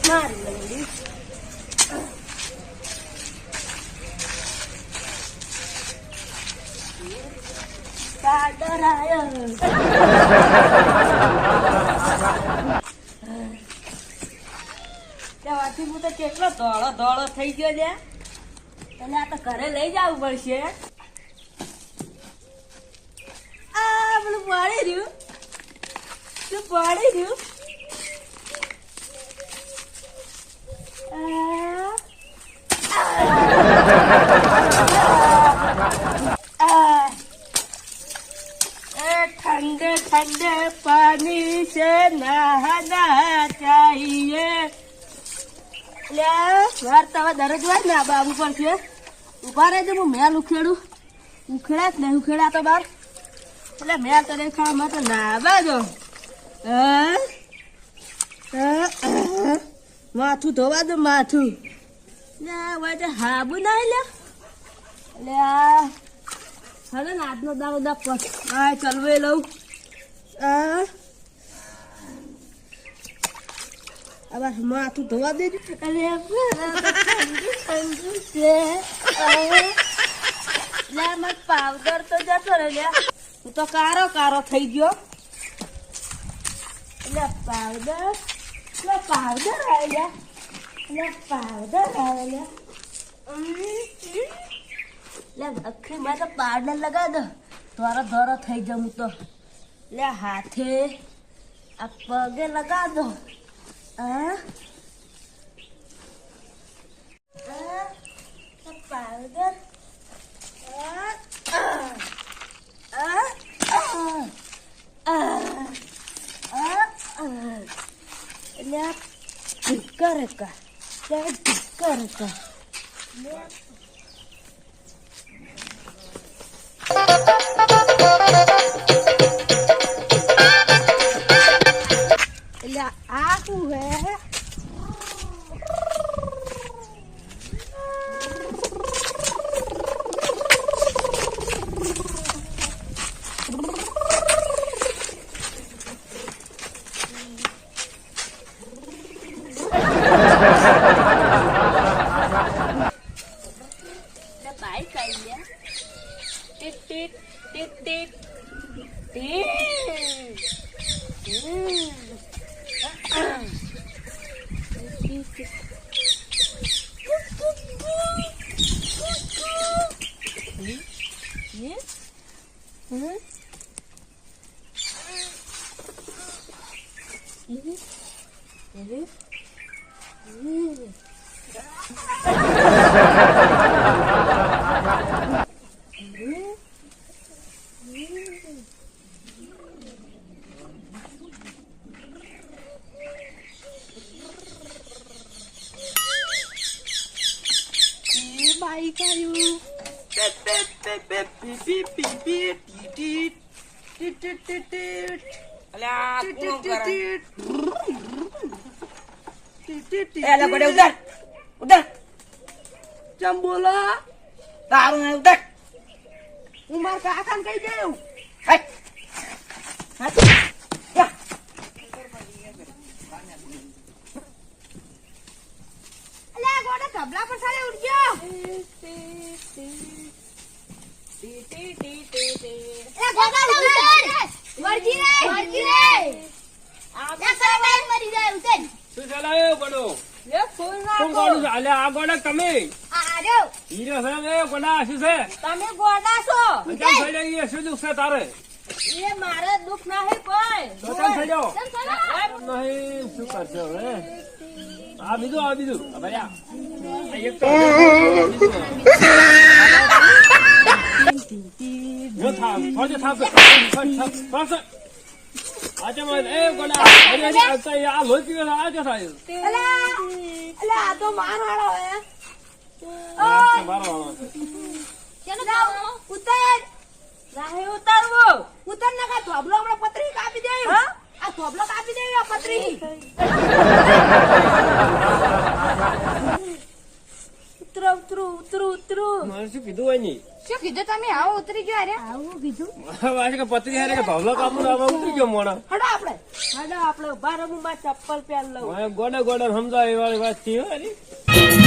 મારી લંગડી ડરાયો ત્યાંથી હું તો કેટલો ધોળો ધોળો થઈ ગયો છે તને આ તો ઘરે લઈ જવું પડશે આ પેલું પાડી રહ્યું તું પાડી રહ્યું ठंडे ठंडे पानी से नहाना चाहिए ले વાર તવા દરજ વાર ને બાબુ પર છે ઉભા રહેજો હું મેલ ઉખેડું ઉખેડા જ નહીં ઉખેડા તો બાર એટલે મેલ તને ખાવામાં તો નાવા દો માથું ધોવા દો માથું લે વાજે હાબુ ના લે એટલે આ હવે ને આજનો દાડો દા પસ આ ચલવે લઉં હવે માથું ધોવા દેજો અરે ઠંડુ છે લે મત પાવડર તો જતો રે લે હું તો કારો કારો થઈ ગયો એટલે પાવડર આવે લે પાવડર આવે લે લે અખી માં તો પાવડર લગા દો ધોરા ધોરા થઈ જવું તો લે હાથે આ પગે લગા દો પાવડર કા આ શું હે બાઈક આવી ગયા ટીટ ટીટ ટીટ ટીટ બાઈક આવ્યું ચમ બોલો તારું ઉધર હું મારા કાકા ને કહી દઉં તબલા પર સારે ઉડ ગયો શું ચલાવ્યો ગોડો શું ગોડું ચાલે આ ગોડા તમે હીરો છે ને ગોડા શું છે તમે ગોડા છો શું દુઃખ છે તારે એ મારે દુઃખ નહીં કોઈ થઈ જાઓ નહીં શું કરશો હવે આ બીજું ભૈયા ઉતર ના ધોબલો હમણાં પતરી કાપી દે આ ધોબલો કાપી દે પતરી ઉતરો ઉતરો ઉતરો ઉતરો શું કીધું હોય ની શું કીધું તમે? આવો ઉતરી ગયો અરે આવું કીધું વાસી કે પતરી હારે કે ધવલો કાપડ આવા ઉતરી ગયો મોણા હડો આપણે હાડો આપણે ઉભા રહો, હું મારી ચપ્પલ પહેર લઉં. ગોડે ગોડે સમજાય એ વાળી વાત થી હો અરે